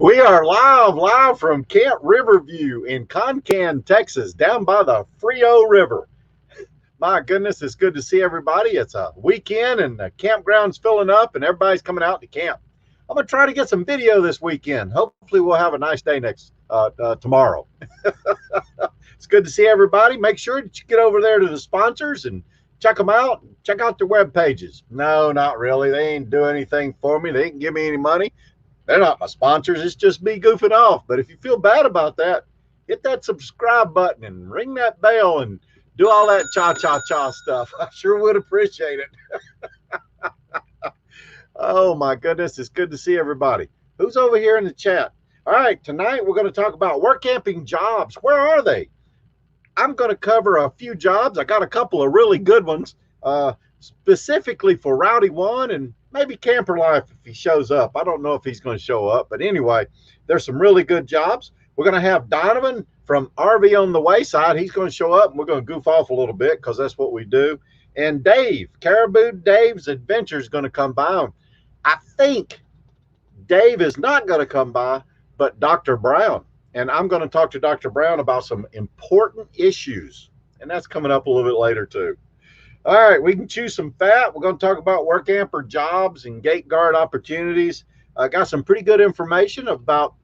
We are live from Camp Riverview in Concan, Texas, down by the Frio River. My goodness, it's good to see everybody. It's a weekend and the campground's filling up and everybody's coming out to camp. I'm going to try to get some video this weekend. Hopefully we'll have a nice day tomorrow. It's good to see everybody. Make sure that you get over there to the sponsors and check them out. Check out their web pages. No, not really. They ain't do anything for me. They ain't give me any money. They're not my sponsors. It's just me goofing off. But if you feel bad about that, hit that subscribe button and ring that bell and do all that cha-cha-cha stuff. I sure would appreciate it. Oh, my goodness. It's good to see everybody. Who's over here in the chat? All right, tonight we're going to talk about work camping jobs. Where are they? I'm going to cover a few jobs. I got a couple of really good ones, specifically for Rowdy One and maybe Camper Life if he shows up. I don't know if he's going to show up, but anyway, there's some really good jobs. We're going to have Donovan from RV on the Wayside. He's going to show up, and we're going to goof off a little bit because that's what we do. And Dave, Caribou Dave's Adventure is going to come by. I think Dave is not going to come by, but Dr. Brown. And I'm going to talk to Dr. Brown about some important issues. And that's coming up a little bit later, too. All right, we can chew some fat. We're going to talk about WorkAmper jobs and gate guard opportunities. I got some pretty good information about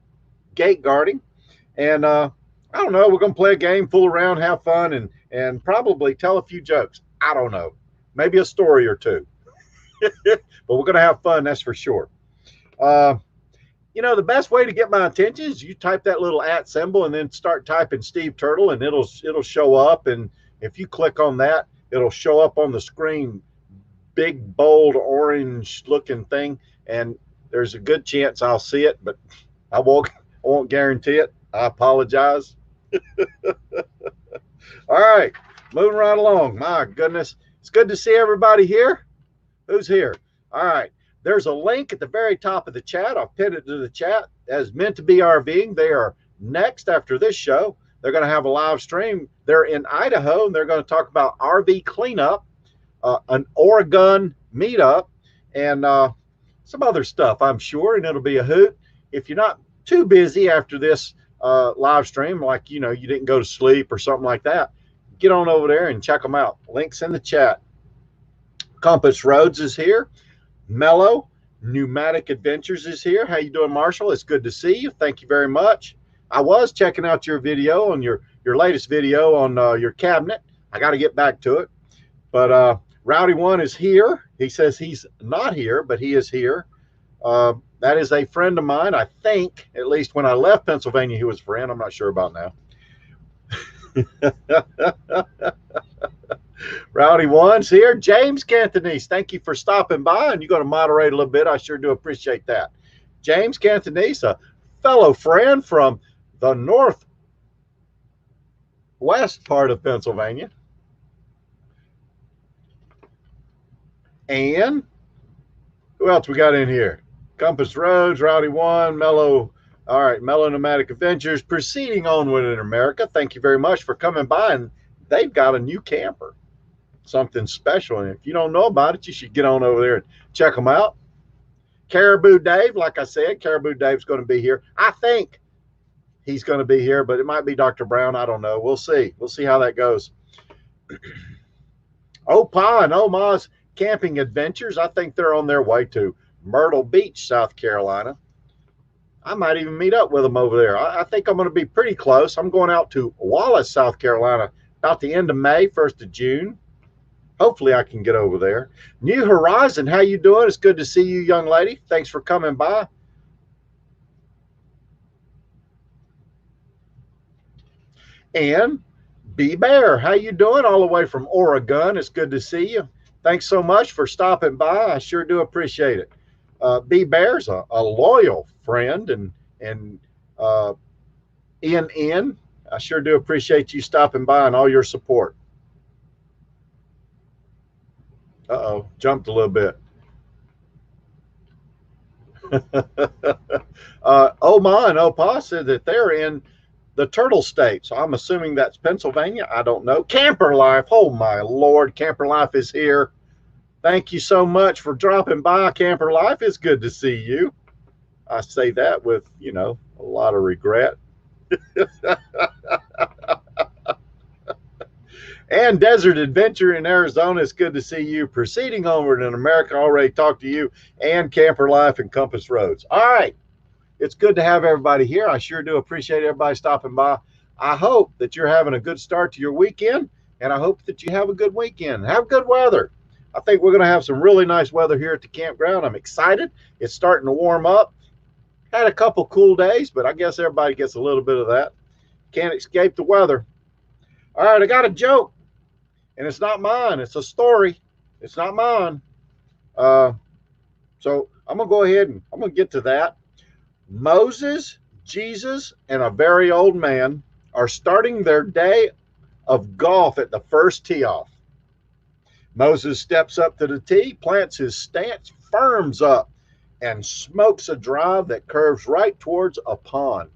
gate guarding. And I don't know, we're going to play a game, fool around, have fun, and probably tell a few jokes. I don't know, maybe a story or two. But we're going to have fun, that's for sure. You know, the best way to get my attention is you type that little @ symbol and then start typing Steve Turtle, and it'll show up. And if you click on that, it'll show up on the screen, big, bold, orange-looking thing, and there's a good chance I'll see it, but I won't guarantee it. I apologize. All right, moving right along. My goodness, it's good to see everybody here. Who's here? All right. There's a link at the very top of the chat. I'll pin it to the chat. As Meant to Be RVing, they are next after this show. They're going to have a live stream. They're in Idaho, and they're going to talk about RV cleanup, an Oregon meetup, and some other stuff, I'm sure, and it'll be a hoot. If you're not too busy after this live stream, like, you know, you didn't go to sleep or something like that, get on over there and check them out. Links in the chat. Compass Roads is here. Mellow Pneumatic Adventures is here. How you doing, Marshall? It's good to see you. Thank you very much. I was checking out your video on your latest video on your cabinet. I got to get back to it. But Rowdy One is here. He says he's not here, but he is here. That is a friend of mine. I think, at least when I left Pennsylvania, he was a friend. I'm not sure about now. Rowdy One's here. James Cantonese, thank you for stopping by, and you're going to moderate a little bit. I sure do appreciate that. James Cantonese, a fellow friend from the northwest part of Pennsylvania. And who else we got in here? Compass Roads, Rowdy One, Mellow. All right, Mellow Pneumatic Adventures, proceeding onward in America. Thank you very much for coming by, and they've got a new camper, something special. And if you don't know about it, you should get on over there and check them out. Caribou Dave, like I said, Caribou Dave's going to be here. I think he's going to be here, but it might be Dr. Brown. I don't know. We'll see. We'll see how that goes. Opa and Oma's Camping Adventures, I think they're on their way to Myrtle Beach, South Carolina. I might even meet up with them over there. I think I'm going to be pretty close. I'm going out to Wallace, South Carolina, about the end of May, 1st of June. Hopefully I can get over there. New Horizon, how you doing? It's good to see you, young lady. Thanks for coming by. And B Bear, how you doing? All the way from Oregon. It's good to see you. Thanks so much for stopping by. I sure do appreciate it. B Bear's a loyal friend, and NN, I sure do appreciate you stopping by and all your support. Uh-oh, jumped a little bit. Oma and Opa said that they're in the Turtle State, so I'm assuming that's Pennsylvania. I don't know. Camper Life, oh my Lord, Camper Life is here. Thank you so much for dropping by, Camper Life. It's good to see you. I say that with, you know, a lot of regret. And Desert Adventure in Arizona, it's good to see you. Proceeding onward in America, already talked to you. And Camper Life and Compass Roads. All right. It's good to have everybody here. I sure do appreciate everybody stopping by. I hope that you're having a good start to your weekend, and I hope that you have a good weekend. Have good weather. I think we're going to have some really nice weather here at the campground. I'm excited. It's starting to warm up. Had a couple cool days, but I guess everybody gets a little bit of that. Can't escape the weather. All right, I got a joke, and it's not mine. It's a story. It's not mine. So I'm going to go ahead and I'm going to get to that. Moses, Jesus, and a very old man are starting their day of golf at the first tee off. Moses steps up to the tee, plants his stance, firms up, and smokes a drive that curves right towards a pond.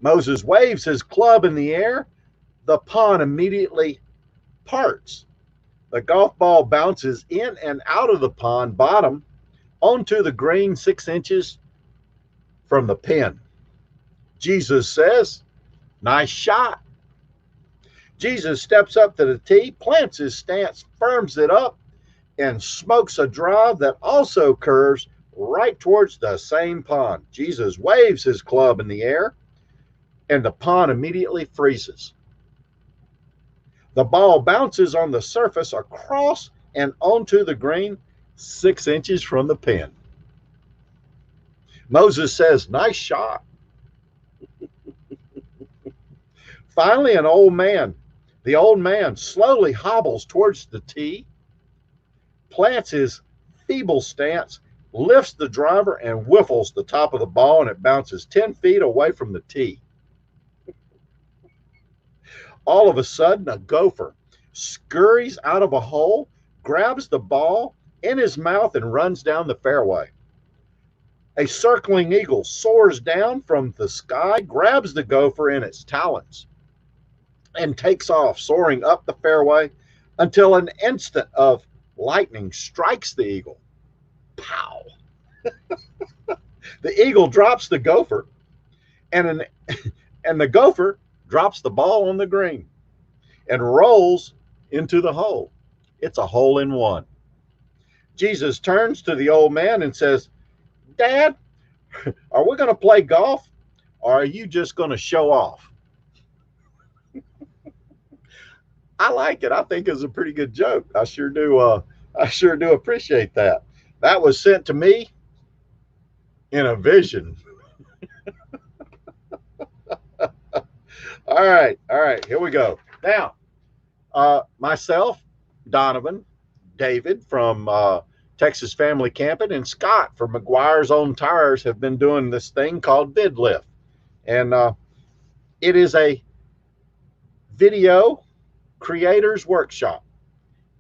Moses waves his club in the air. The pond immediately parts. The golf ball bounces in and out of the pond bottom onto the green 6 inches from the pin. Jesus says, "Nice shot." Jesus steps up to the tee, plants his stance, firms it up, and smokes a drive that also curves right towards the same pond. Jesus waves his club in the air, and the pond immediately freezes. The ball bounces on the surface across and onto the green 6 inches from the pin. Moses says, "Nice shot." Finally, the old man slowly hobbles towards the tee, plants his feeble stance, lifts the driver, and whiffles the top of the ball, and it bounces 10 feet away from the tee. All of a sudden, a gopher scurries out of a hole, grabs the ball in his mouth, and runs down the fairway. A circling eagle soars down from the sky, grabs the gopher in its talons, and takes off, soaring up the fairway until an instant of lightning strikes the eagle. Pow! The eagle drops the gopher, and the gopher drops the ball on the green and rolls into the hole. It's a hole in one. Jesus turns to the old man and says, "Dad, are we going to play golf, or are you just going to show off?" I like it. I think it's a pretty good joke. I sure do. I sure do appreciate that. That was sent to me in a vision. All right. Here we go. Now, myself, Donovan, David from Texas Family Camping, and Scott from McGuire's Own Tires have been doing this thing called VidLift, and it is a video creators workshop.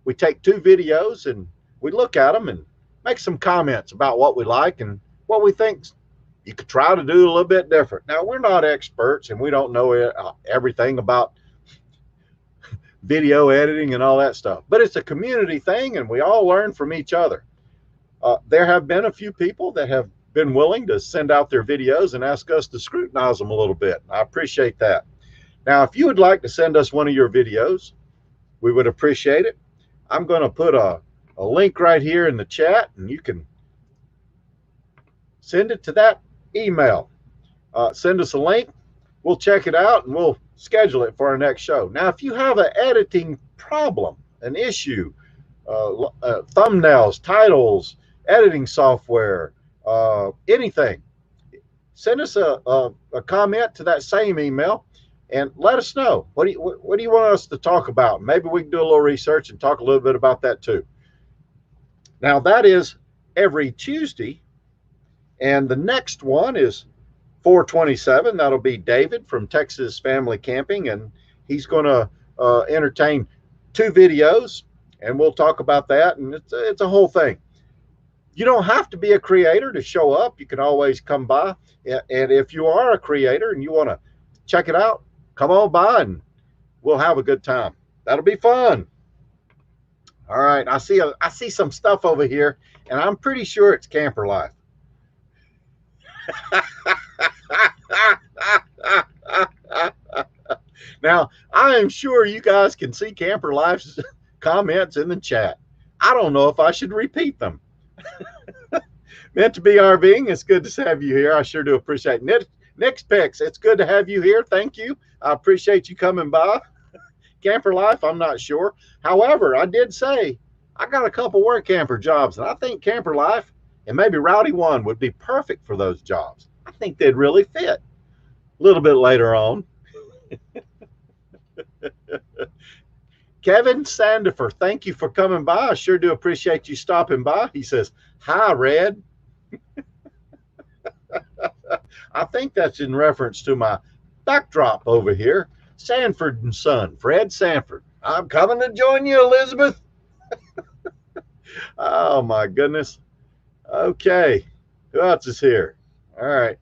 We take 2 videos and we look at them and make some comments about what we like and what we think you could try to do a little bit different. Now, we're not experts and we don't know everything about video editing and all that stuff, but it's a community thing and we all learn from each other. There have been a few people that have been willing to send out their videos and ask us to scrutinize them a little bit. I appreciate that. Now, if you would like to send us one of your videos, we would appreciate it. I'm going to put a link right here in the chat, and you can send it to that email. Send us a link. We'll check it out, and we'll schedule it for our next show. Now, if you have an editing problem, an issue, thumbnails, titles, editing software, anything, send us a comment to that same email. And let us know, what do you want us to talk about? Maybe we can do a little research and talk a little bit about that too. Now, that is every Tuesday. And the next one is 4/27. That'll be David from Texas Family Camping. And he's going to entertain 2 videos. And we'll talk about that. And it's a whole thing. You don't have to be a creator to show up. You can always come by. And if you are a creator and you want to check it out, come on by and we'll have a good time. That'll be fun. All right. I see some stuff over here, and I'm pretty sure it's Camper Life. Now, I am sure you guys can see Camper Life's comments in the chat. I don't know if I should repeat them. Meant to be RVing. It's good to have you here. I sure do appreciate it. Nick's Picks, it's good to have you here. Thank you. I appreciate you coming by. Camper Life, I'm not sure. However, I did say I got a couple work camper jobs, and I think Camper Life and maybe Rowdy One would be perfect for those jobs. I think they'd really fit. A little bit later on. Kevin Sandifer, thank you for coming by. I sure do appreciate you stopping by. He says, hi, Red. I think that's in reference to my backdrop over here. Sanford and Son, Fred Sanford. I'm coming to join you, Elizabeth. Oh, my goodness. Okay. Who else is here? All right.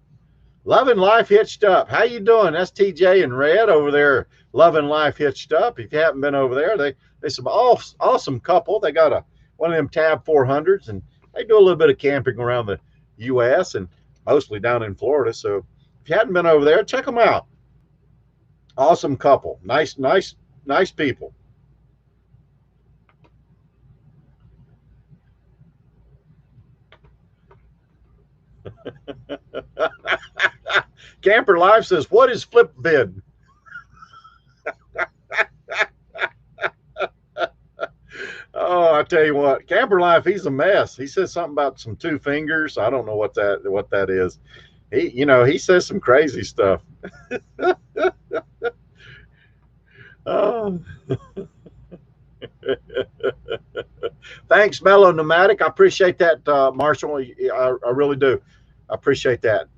Loving Life Hitched Up. How you doing? That's TJ and Red over there. Loving Life Hitched Up. If you haven't been over there, they're some awesome couple. They got one of them Tab 400s, and they do a little bit of camping around the U.S. and mostly down in Florida. So if you hadn't been over there, check them out. Awesome couple. Nice people. Camper Life says, what is flip vid? Oh, I tell you what, Camper Life, he's a mess. He says something about some 2 fingers. I don't know what that is. He says some crazy stuff. Oh. Thanks, Mellow Nomadic. I appreciate that, Marshall. I really do. I appreciate that.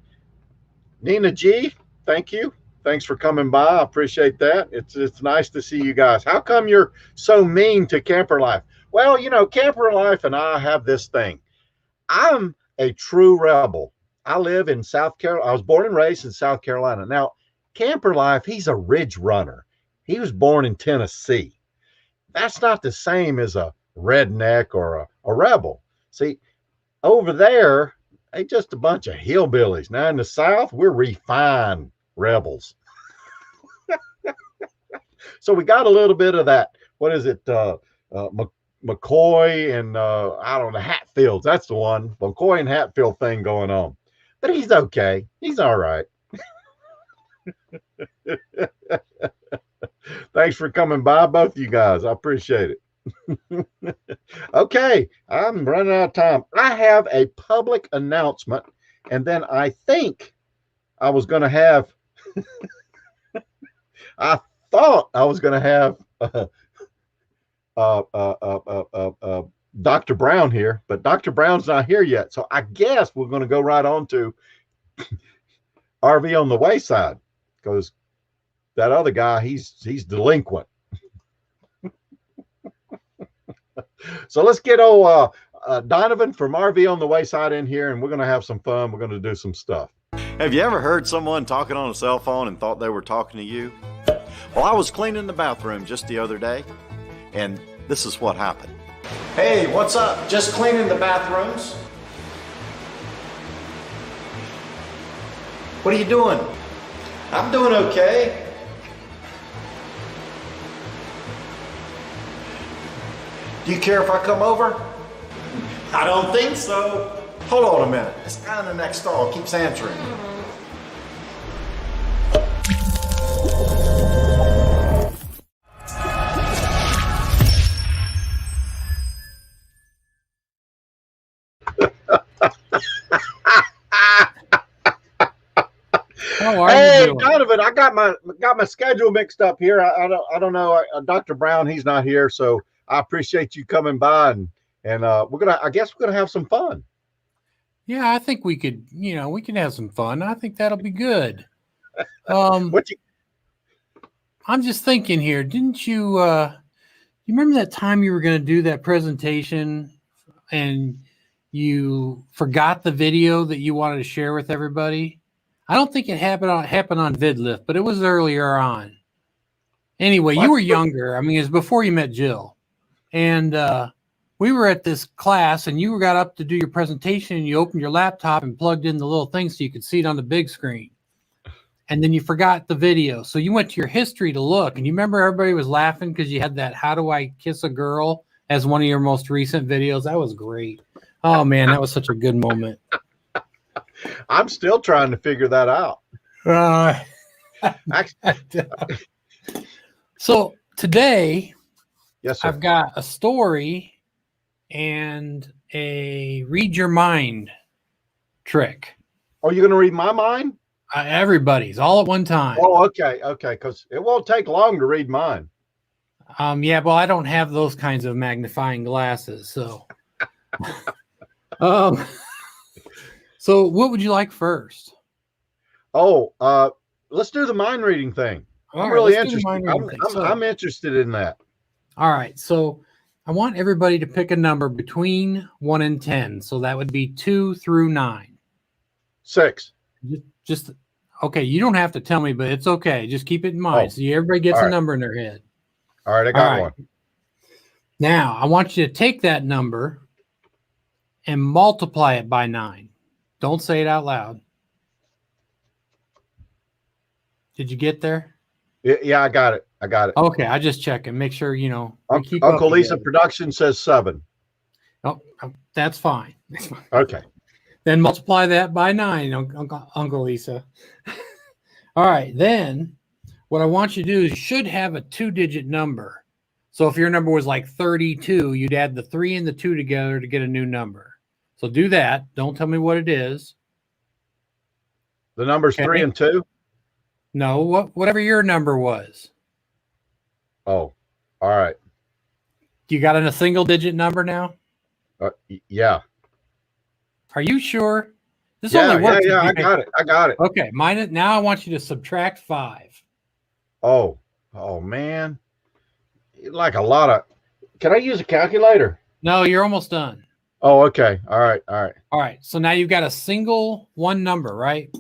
Nina G, thank you. Thanks for coming by. I appreciate that. It's nice to see you guys. How come you're so mean to Camper Life? Well, Camper Life and I have this thing. I'm a true rebel. I live in South Carolina. I was born and raised in South Carolina. Now, Camper Life, he's a ridge runner. He was born in Tennessee. That's not the same as a redneck or a rebel. See, over there, they just a bunch of hillbillies. Now in the South, we're refined rebels. So we got a little bit of that. What is it? McCoy and I don't know, Hatfields. That's the one. McCoy and Hatfield thing going on. But he's okay. He's all right. Thanks for coming by, both of you guys. I appreciate it. Okay, I'm running out of time. I have a public announcement, and then I think I was going to have I thought I was going to have Dr. Brown here, but Dr. Brown's not here yet. So I guess we're going to go right on to RV on the Wayside, because that other guy, he's delinquent. So let's get old Donovan from RV on the Wayside in here, and we're going to have some fun. We're going to do some stuff. Have you ever heard someone talking on a cell phone and thought they were talking to you? Well, I was cleaning the bathroom just the other day, and this is what happened. Hey, what's up? Just cleaning the bathrooms. What are you doing? I'm doing okay. Do you care if I come over? I don't think so. Hold on a minute. This guy in the next stall keeps answering. Hey, Donovan, I got my schedule mixed up here. I don't know. Dr. Brown, he's not here, so I appreciate you coming by, and I guess we're gonna have some fun. Yeah, I think we could have some fun. I think that'll be good. I'm just thinking here. Didn't you remember that time you were going to do that presentation and you forgot the video that you wanted to share with everybody? I don't think it happened on VidLift, but it was earlier on. Anyway, you were younger. I mean, it was before you met Jill. And we were at this class and you got up to do your presentation and you opened your laptop and plugged in the little thing so you could see it on the big screen. And then you forgot the video. So you went to your history to look, and you remember everybody was laughing because you had that "How Do I Kiss a Girl" as one of your most recent videos. That was great. Oh man, that was such a good moment. I'm still trying to figure that out. So today, Yes, sir. I've got a story and a read your mind trick. Are you going to read my mind? Everybody's all at one time. Oh, okay, because it won't take long to read mine. Yeah, well, I don't have those kinds of magnifying glasses, so. So what would you like first? Oh, let's do the mind reading thing. I'm really interested. I'm interested in that. All right, so I want everybody to pick a number between 1 and 10. So that would be 2 through 9. 6. Just okay. You don't have to tell me, but it's okay. Just keep it in mind. So everybody gets a number in their head. All right, I got one. Now I want you to take that number and multiply it by 9. Don't say it out loud. Did you get there? Yeah, I got it. Okay, I just check and make sure, you know. Uncle Lisa Production says 7. Oh, that's fine. Okay. Then multiply that by 9, Uncle Lisa. All right, then what I want you to do is you should have a 2-digit number. So if your number was like 32, you'd add the 3 and the 2 together to get a new number. So do that. Don't tell me what it is. The number's 3 and 2? No, whatever your number was. Oh, all right. You got a single-digit number now? Yeah. Are you sure? This only works. Yeah, I got it. Okay, now I want you to subtract 5. Oh, man. Like a lot of... Can I use a calculator? No, you're almost done. Oh, okay. All right. So now you've got a single one number, right?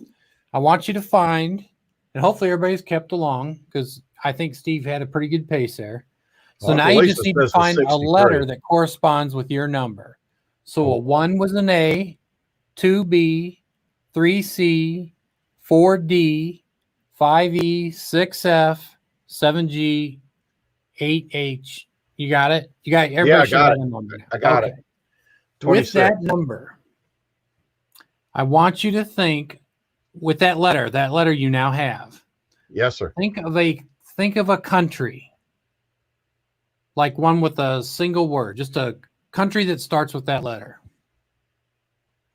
I want you to find, and hopefully everybody's kept along because I think Steve had a pretty good pace there. So now you just need to find a letter that corresponds with your number. So a 1 was an A, 2B, 3C, 4D, 5E, 6F, 7G, 8H. You got it? You got everybody? Yeah, I got it. 26. With that number, I want you to think with that letter you now have. Yes, sir. Think of a country. Like one with a single word, just a country that starts with that letter.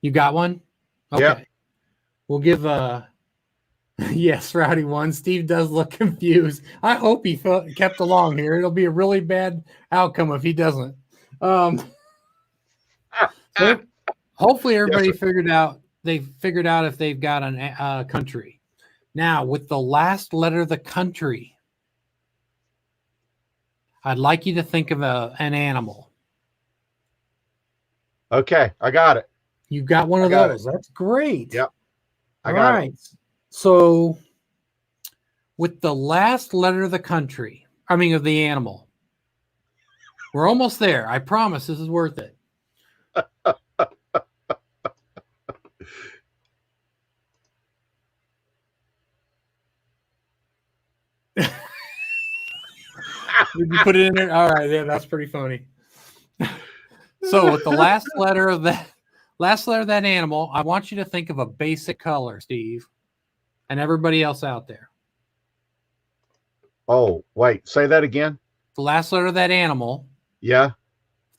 You got one? Okay. Yep. We'll give yes, Rowdy 1. Steve does look confused. I hope he kept along here. It'll be a really bad outcome if he doesn't. So hopefully everybody figured out if they've got a country. Now, with the last letter of the country, I'd like you to think of an animal. Okay, I got it. You got one of those. That's great. Yep. I got it. So with the last letter of of the animal, we're almost there. I promise this is worth it. Did you put it in there? All right, yeah, that's pretty funny. So with the last letter of that animal, I want you to think of a basic color, Steve, and everybody else out there. Oh, wait, say that again. The last letter of that animal. Yeah.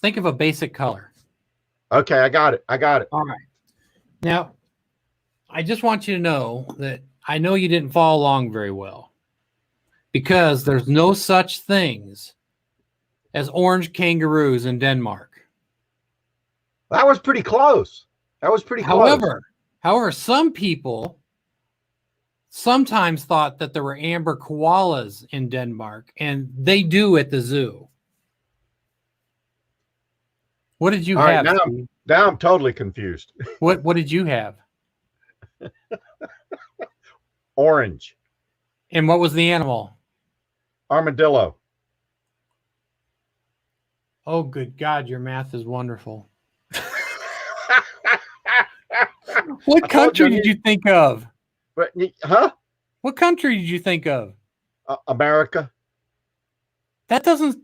Think of a basic color. Okay, I got it. All right. Now, I just want you to know that I know you didn't follow along very well because there's no such things as orange kangaroos in Denmark. That was pretty close. However, some people sometimes thought that there were amber koalas in Denmark, and they do at the zoo. What did you have? Now I'm totally confused. What did you have? Orange. And what was the animal? Armadillo. Oh, good God, your math is wonderful. What country did you think of? Huh? What country did you think of? America. That doesn't.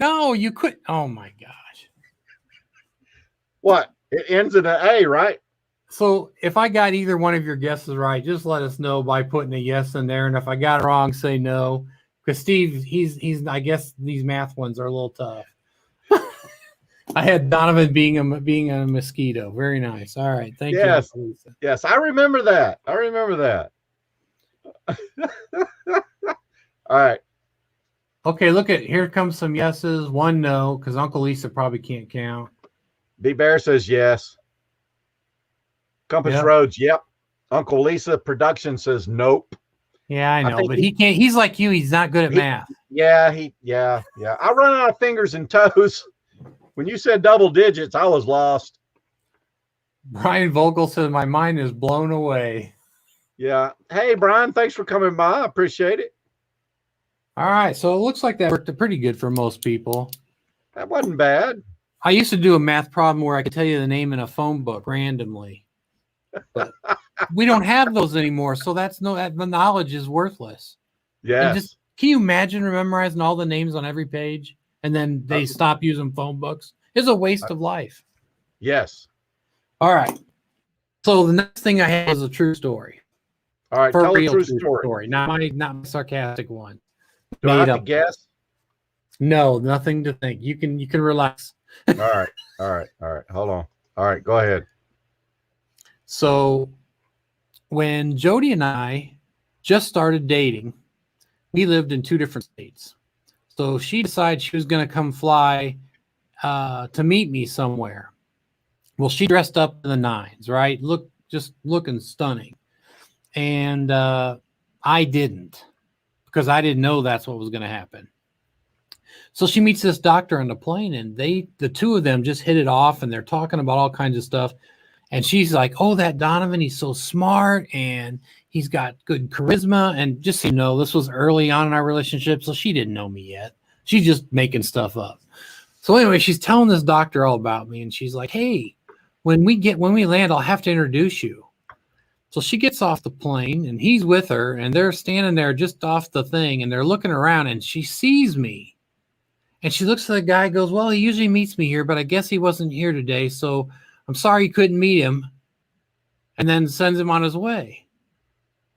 No, you could. Oh my gosh. What? It ends in an A, right? So if I got either one of your guesses right, just let us know by putting a yes in there. And if I got it wrong, say no. Because Steve, he's. I guess these math ones are a little tough. I had Donovan being a mosquito. Very nice. All right, thank you, Uncle Lisa. Yes, I remember that. All right. Okay, look at here comes some yeses, one no, because Uncle Lisa probably can't count. B Bear says yes. Compass Roads, yep. Uncle Lisa Production says nope. Yeah, I know, but he can't. He's like you. He's not good at math. Yeah. I run out of fingers and toes. When you said double digits, I was lost. Brian Vogel says my mind is blown away. Yeah. Hey, Brian, thanks for coming by. I appreciate it. All right, so it looks like that worked pretty good for most people. That wasn't bad. I used to do a math problem where I could tell you the name in a phone book randomly, but we don't have those anymore. So the knowledge is worthless. Yes. Can you imagine memorizing all the names on every page and then they stop using phone books? It's a waste of life. Yes. All right. So the next thing I had was a true story. All right, tell a true story. Not my sarcastic one. Do I have to guess? No, nothing to think. You can relax. All right. Hold on. All right, go ahead. So when Jody and I just started dating, we lived in two different states. So she decided she was going to come fly to meet me somewhere. Well, she dressed up in the nines, right? Just looking stunning. And I didn't, because I didn't know that's what was going to happen. So she meets this doctor on the plane, and the two of them just hit it off, and they're talking about all kinds of stuff. And she's like, oh, that Donovan, he's so smart, and he's got good charisma. And just so you know, this was early on in our relationship, so she didn't know me yet. She's just making stuff up. So anyway, she's telling this doctor all about me, and she's like, hey, when we land, I'll have to introduce you. So she gets off the plane, and he's with her, and they're standing there just off the thing, and they're looking around, and she sees me. And she looks at the guy and goes, well, he usually meets me here, but I guess he wasn't here today, so I'm sorry you couldn't meet him. And then sends him on his way.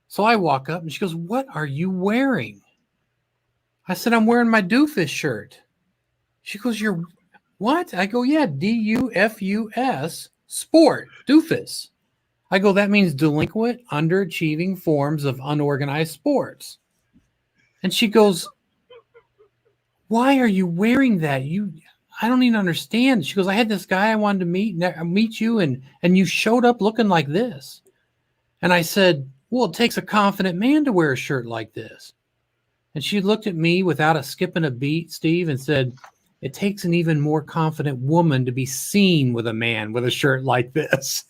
So I walk up, and she goes, what are you wearing? I said, I'm wearing my doofus shirt. She goes, you're what? I go, yeah, D-U-F-U-S, sport, doofus. I go, that means delinquent, underachieving forms of unorganized sports. And she goes, why are you wearing that? I don't even understand. She goes, I had this guy I wanted to meet you, and you showed up looking like this. And I said, well, it takes a confident man to wear a shirt like this. And she looked at me without a skip and a beat, Steve, and said, it takes an even more confident woman to be seen with a man with a shirt like this.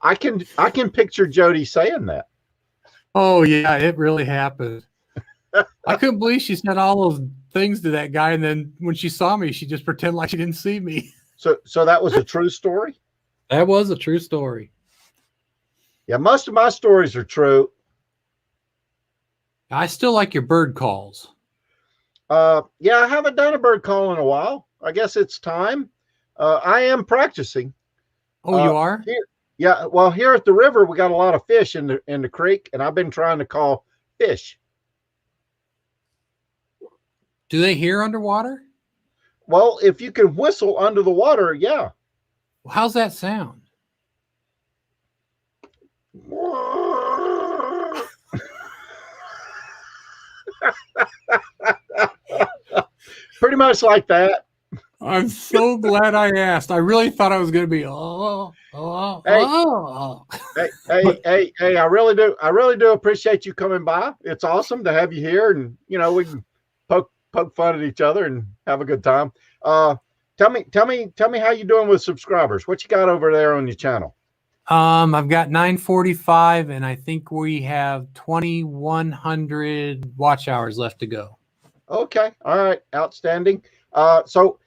I can picture Jody saying that. Oh yeah, it really happened. I couldn't believe she said all those things to that guy, and then when she saw me, she just pretended like she didn't see me. So that was a true story? That was a true story. Yeah, most of my stories are true. I still like your bird calls. Yeah, I haven't done a bird call in a while. I guess it's time. I am practicing. Oh, you are? Yeah. Well, here at the river, we got a lot of fish in the creek, and I've been trying to call fish. Do they hear underwater? Well, if you can whistle under the water, yeah. How's that sound? Pretty much like that. I'm so glad I asked. I really thought I was going to be, Hey, I really do appreciate you coming by. It's awesome to have you here, and we can poke fun at each other and have a good time. Tell me how you doing with subscribers. What you got over there on your channel? I've got 945, and I think we have 2,100 watch hours left to go. Okay. All right. Outstanding. So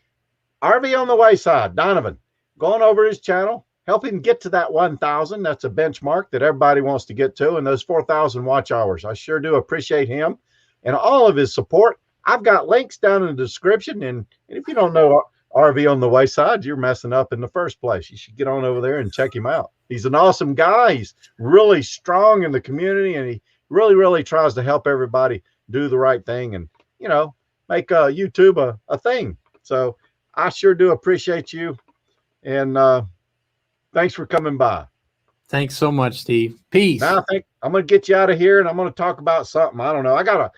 RV on the Wayside, Donovan, going over his channel, helping get to that 1,000. That's a benchmark that everybody wants to get to, and those 4,000 watch hours. I sure do appreciate him and all of his support. I've got links down in the description, and if you don't know RV on the Wayside, you're messing up in the first place. You should get on over there and check him out. He's an awesome guy. He's really strong in the community, and he really, really tries to help everybody do the right thing and, you know, make YouTube a thing. So I sure do appreciate you. And thanks for coming by. Thanks so much, Steve. Peace. Now I think I'm going to get you out of here, and I'm going to talk about something. I don't know. I got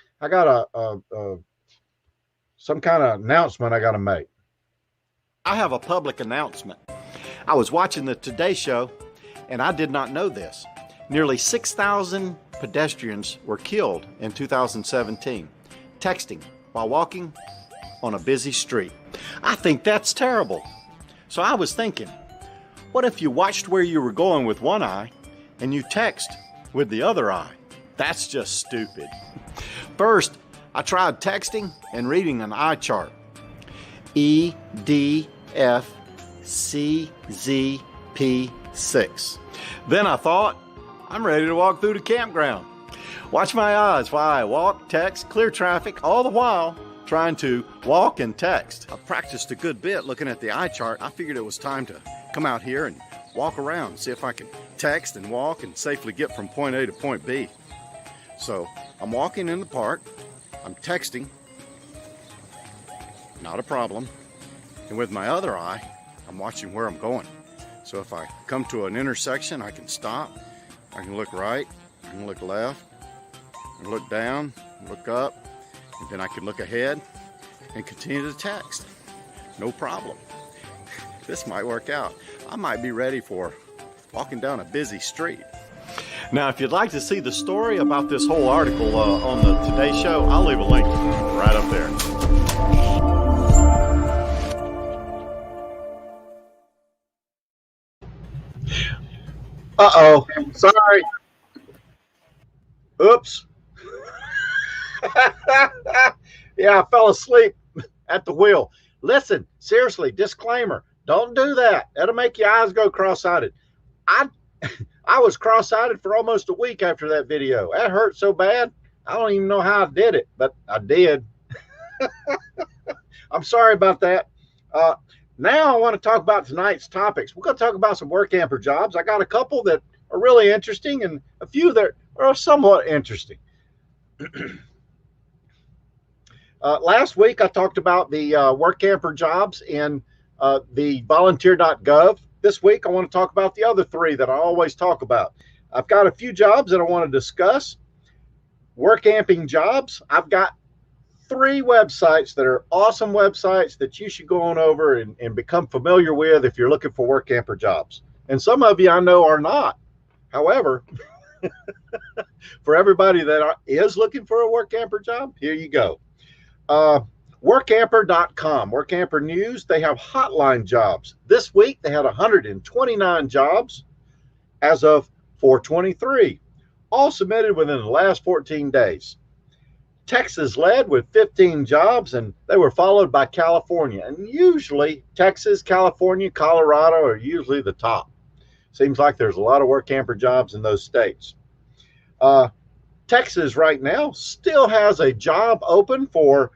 some kind of announcement I got to make. I have a public announcement. I was watching the Today Show, and I did not know this. Nearly 6,000 pedestrians were killed in 2017, texting while walking on a busy street. I think that's terrible. So I was thinking, what if you watched where you were going with one eye and you text with the other eye? That's just stupid. First, I tried texting and reading an eye chart. E, D, F, C, Z, P, 6. Then I thought, I'm ready to walk through the campground. Watch my eyes while I walk, text, clear traffic, all the while trying to walk and text. I practiced a good bit looking at the eye chart. I figured it was time to come out here and walk around, see if I can text and walk and safely get from point A to point B. So I'm walking in the park, I'm texting, not a problem. And with my other eye, I'm watching where I'm going. So if I come to an intersection, I can stop, I can look right, I can look left, I can look down, look up, and then I can look ahead and continue to text. No problem. This might work out. I might be ready for walking down a busy street. Now, if you'd like to see the story about this whole article on the Today Show, I'll leave a link right up there. Uh-oh. Sorry. Oops. Yeah, I fell asleep at the wheel. Listen, seriously, disclaimer. Don't do that. That'll make your eyes go cross-eyed. I was cross-eyed for almost a week after that video. That hurt so bad. I don't even know how I did it, but I did. I'm sorry about that. Now I want to talk about tonight's topics. We're going to talk about some Workamper jobs. I got a couple that are really interesting and a few that are somewhat interesting. Last week I talked about the Workamper jobs in the volunteer.gov. This week I want to talk about the other three that I always talk about. I've got a few jobs that I want to discuss. Workamping jobs. I've got 3 websites that are awesome websites that you should go on over and become familiar with if you're looking for Workamper jobs. And some of you I know are not. However, for everybody that is looking for a Workamper job, here you go. Workamper.com, Workamper News, they have hotline jobs. This week they had 129 jobs as of 4/23, all submitted within the last 14 days. Texas led with 15 jobs, and they were followed by California. And usually Texas, California, Colorado are usually the top. Seems like there's a lot of Workamper jobs in those states. Texas right now still has a job open for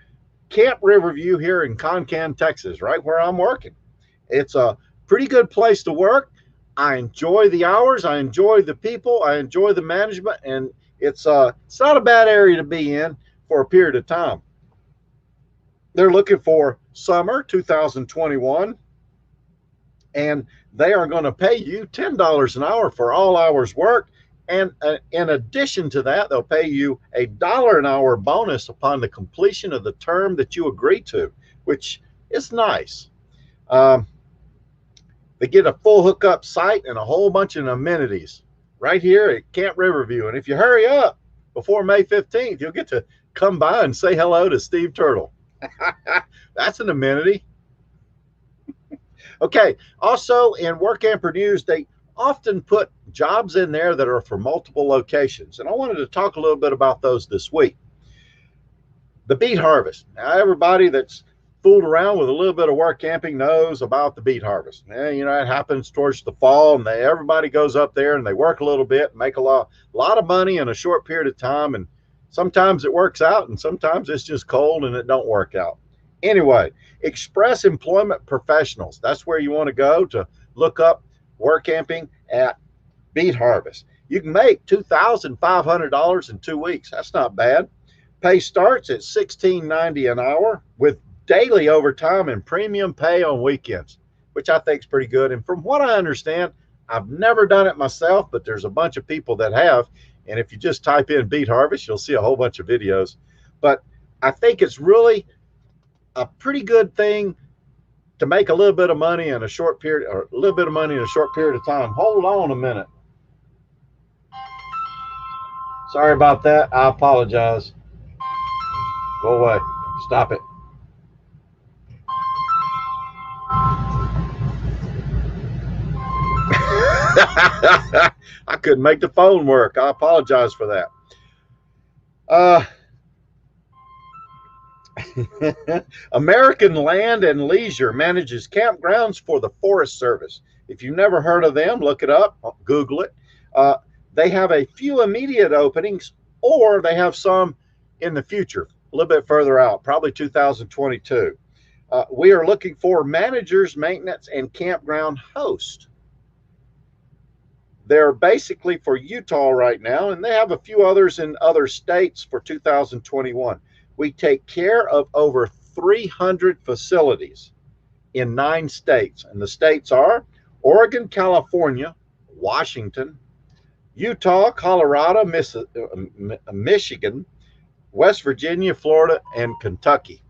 Camp Riverview here in Concan, Texas, right where I'm working. It's a pretty good place to work. I enjoy the hours. I enjoy the people. I enjoy the management, and it's not a bad area to be in for a period of time. They're looking for summer 2021, and they are going to pay you $10 an hour for all hours worked. And in addition to that, they'll pay you $1 an hour bonus upon the completion of the term that you agree to, which is nice. They get a full hookup site and a whole bunch of amenities right here at Camp Riverview. And if you hurry up before May 15th, you'll get to come by and say hello to Steve Turtle. That's an amenity. Okay. Also in Workamper News, they often put jobs in there that are for multiple locations. And I wanted to talk a little bit about those this week. The beet harvest. Now, everybody that's fooled around with a little bit of work camping knows about the beet harvest. And, it happens towards the fall, and everybody goes up there and they work a little bit, make a lot of money in a short period of time. And sometimes it works out, and sometimes it's just cold and it don't work out. Anyway, Express Employment Professionals. That's where you want to go to look up work camping at beet harvest. You can make $2,500 in 2 weeks. That's not bad. Pay starts at $16.90 an hour with daily overtime and premium pay on weekends, which I think is pretty good. And from what I understand, I've never done it myself, but there's a bunch of people that have. And if you just type in beet harvest, you'll see a whole bunch of videos. But I think it's really a pretty good thing to make a little bit of money in a short period, or a little bit of money in a short period of time. Hold on a minute. Sorry about that. I apologize. Go away. Stop it. I couldn't make the phone work. I apologize for that. American Land and Leisure manages campgrounds for the Forest Service. If you've never heard of them, look it up, Google it. They have a few immediate openings, or they have some in the future, a little bit further out, probably 2022. We are looking for managers, maintenance, and campground host. They're basically for Utah right now, and they have a few others in other states for 2021. We take care of over 300 facilities in 9 states, and the states are Oregon, California, Washington, Utah, Colorado, Michigan, West Virginia, Florida, and Kentucky.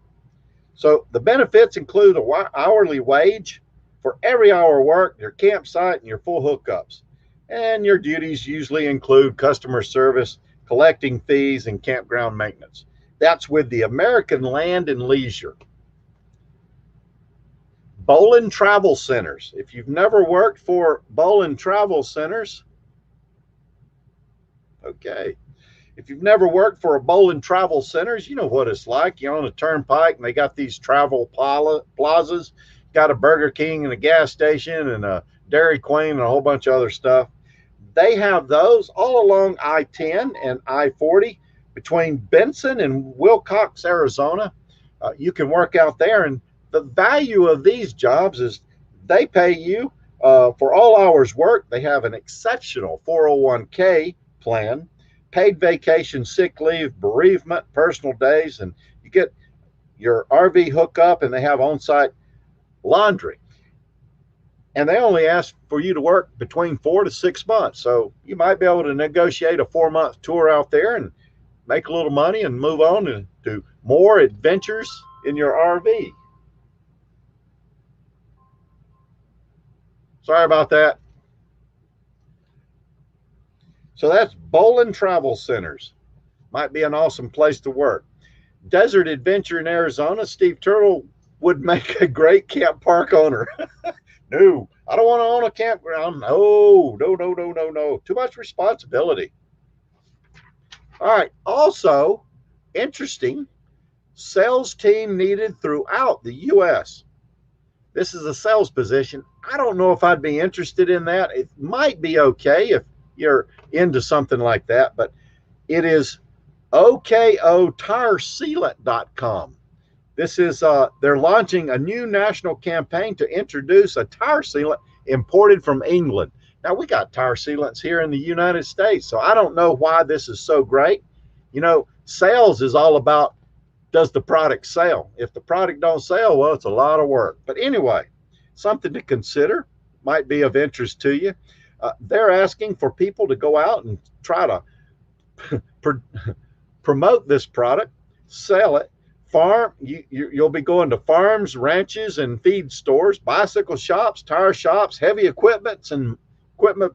So the benefits include an hourly wage for every hour worked, your campsite, and your full hookups. And your duties usually include customer service, collecting fees, and campground maintenance. That's with the American Land and Leisure. Bolin Travel Centers. If you've never worked for Bolin Travel Centers, okay. If you've never worked for a Bolin Travel Centers, you know what it's like. You're on a turnpike and they got these travel plazas, got a Burger King and a gas station and a Dairy Queen and a whole bunch of other stuff. They have those all along I-10 and I-40 between Benson and Wilcox, Arizona. You can work out there, and the value of these jobs is they pay you for all hours worked. They have an exceptional 401k plan, paid vacation, sick leave, bereavement, personal days, and you get your RV hookup, and they have on-site laundry. And they only ask for you to work between 4 to 6 months. So you might be able to negotiate a 4-month tour out there and make a little money and move on and do more adventures in your RV. Sorry about that. So that's Bolin Travel Centers. Might be an awesome place to work. Desert Adventure in Arizona. Steve Turtle would make a great camp park owner. No, I don't want to own a campground. No. Too much responsibility. All right. Also, interesting, sales team needed throughout the U.S. This is a sales position. I don't know if I'd be interested in that. It might be okay if you're into something like that, but it is OKOTireSealant.com. This is, they're launching a new national campaign to introduce a tire sealant imported from England. Now, we got tire sealants here in the United States, so I don't know why this is so great. You know, sales is all about, does the product sell? If the product don't sell, well, it's a lot of work. But anyway, something to consider, might be of interest to you. They're asking for people to go out and try to promote this product, sell it. You'll be going to farms, ranches, and feed stores, bicycle shops, tire shops, heavy equipment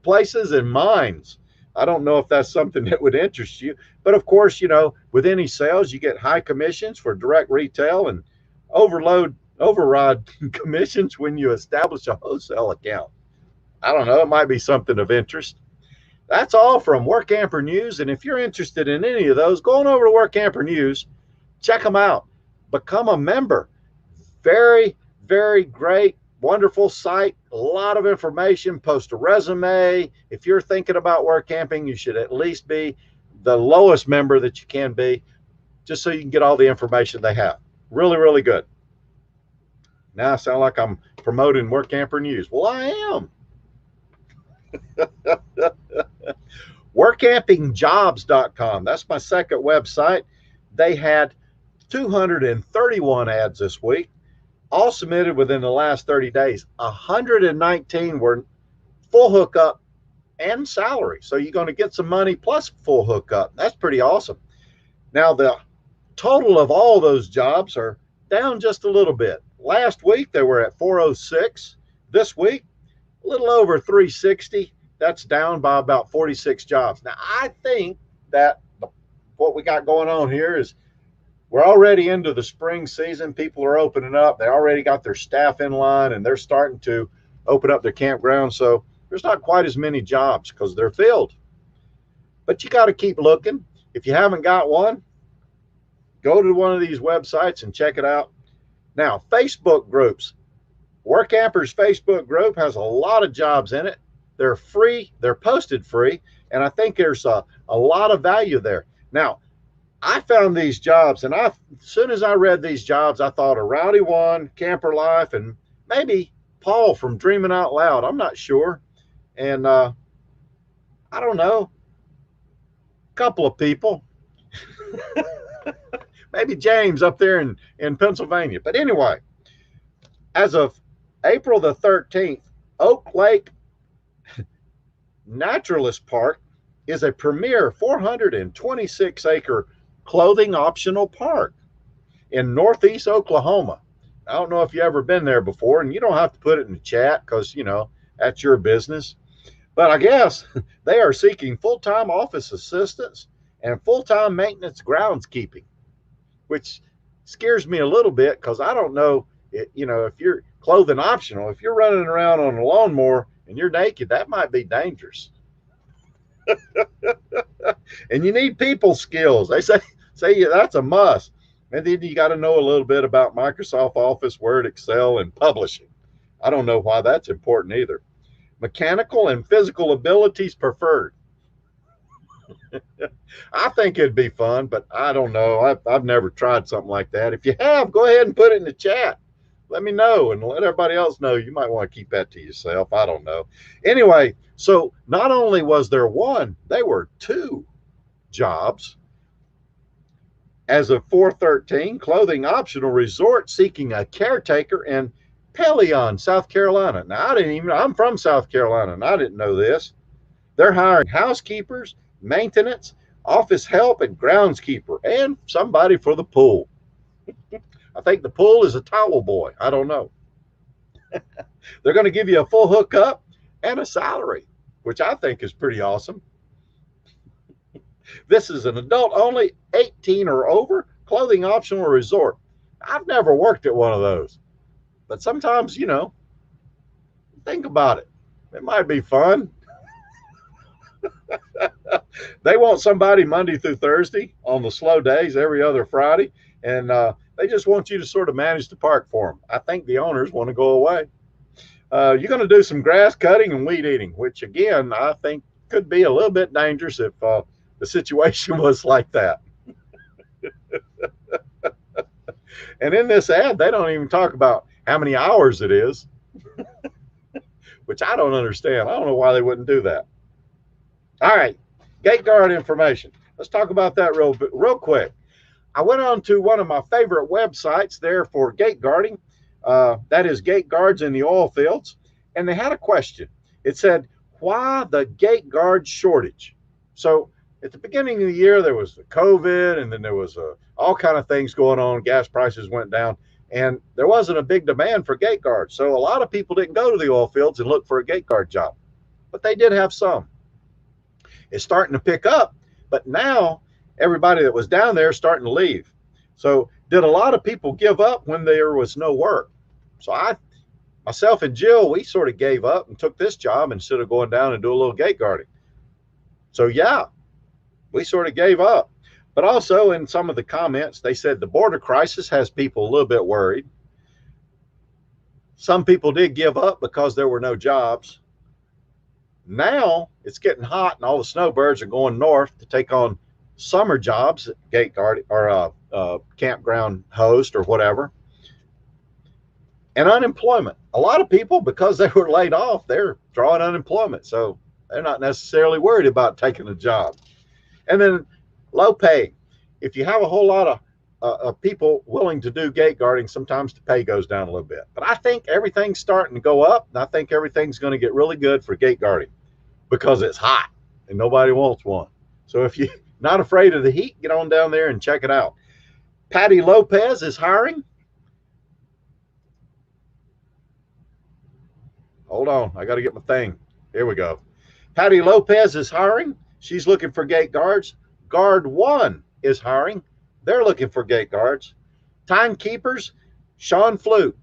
places, and mines. I don't know if that's something that would interest you, but of course, you know, with any sales, you get high commissions for direct retail and override commissions when you establish a wholesale account. I don't know, it might be something of interest. That's all from WorkAmper News, and if you're interested in any of those, go on over to WorkAmper News, Check them out. Become a member. Very, very great, wonderful site. A lot of information. Post a resume. If you're thinking about work camping, you should at least be the lowest member that you can be, just so you can get all the information they have. Really, really good. Now I sound like I'm promoting Work Camper News. Well, I am. Workampingjobs.com. That's my second website. They had 231 ads this week, all submitted within the last 30 days. 119 were full hookup and salary. So you're going to get some money plus full hookup. That's pretty awesome. Now, the total of all those jobs are down just a little bit. Last week, they were at 406. This week, a little over 360. That's down by about 46 jobs. Now, I think that what we got going on here is we're already into the spring season. People are opening up. They already got their staff in line, and they're starting to open up their campground. So there's not quite as many jobs because they're filled. But you got to keep looking. If you haven't got one, go to one of these websites and check it out. Now, Facebook groups. WorkAmper's Facebook group has a lot of jobs in it. They're free. They're posted free. And I think there's a lot of value there. Now, I found these jobs, and as soon as I read these jobs, I thought of Rowdy One, Camper Life, and maybe Paul from Dreaming Out Loud. I'm not sure. And I don't know, a couple of people. Maybe James up there in Pennsylvania. But anyway, as of April the 13th, Oak Lake Naturalist Park is a premier 426-acre clothing optional park in northeast Oklahoma. I don't know if you've ever been there before, and you don't have to put it in the chat because, you know, that's your business. But I guess they are seeking full-time office assistants and full-time maintenance groundskeeping, which scares me a little bit because I don't know, you know, if you're clothing optional, if you're running around on a lawnmower and you're naked, that might be dangerous. And you need people skills. They say that's a must. And then you got to know a little bit about Microsoft Office, Word, Excel, and publishing. I don't know why that's important either. Mechanical and physical abilities preferred. I think it'd be fun, but I don't know. I've never tried something like that. If you have, go ahead and put it in the chat. Let me know and let everybody else know. You might want to keep that to yourself. I don't know. Anyway, so not only was there one, there were two jobs. As of 4/13, clothing optional resort seeking a caretaker in Pelion, South Carolina. Now, I'm from South Carolina, and I didn't know this. They're hiring housekeepers, maintenance, office help, and groundskeeper, and somebody for the pool. I think the pool is a towel boy. I don't know. They're going to give you a full hookup and a salary, which I think is pretty awesome. This is an adult-only 18 or over clothing optional resort. I've never worked at one of those. But sometimes, you know, think about it. It might be fun. They want somebody Monday through Thursday on the slow days, every other Friday. And they just want you to sort of manage the park for them. I think the owners want to go away. You're going to do some grass cutting and weed eating, which, again, I think could be a little bit dangerous if the situation was like that. And in this ad, they don't even talk about how many hours it is, which I don't understand. I don't know why they wouldn't do that. All right, gate guard information. Let's talk about that real quick. I went on to one of my favorite websites there for gate guarding. That is Gate Guards in the Oil Fields. And they had a question. It said, why the gate guard shortage? So at the beginning of the year, there was the COVID, and then there was all kind of things going on. Gas prices went down, and there wasn't a big demand for gate guards. So a lot of people didn't go to the oil fields and look for a gate guard job, but they did have some. It's starting to pick up, but now everybody that was down there is starting to leave. So did a lot of people give up when there was no work? So myself and Jill, we sort of gave up and took this job instead of going down and do a little gate guarding. So yeah, we sort of gave up. But also in some of the comments, they said the border crisis has people a little bit worried. Some people did give up because there were no jobs. Now it's getting hot and all the snowbirds are going north to take on summer jobs at gate guard or campground host or whatever. And unemployment. A lot of people, because they were laid off, they're drawing unemployment. So they're not necessarily worried about taking a job. And then low pay. If you have a whole lot of people willing to do gate guarding, sometimes the pay goes down a little bit. But I think everything's starting to go up, and I think everything's going to get really good for gate guarding because it's hot and nobody wants one. So if you're not afraid of the heat, get on down there and check it out. Patty Lopez is hiring. Hold on, I got to get my thing. Here we go. Patty Lopez is hiring. She's looking for gate guards. Guard 1 is hiring. They're looking for gate guards. Timekeepers, Sean Flute.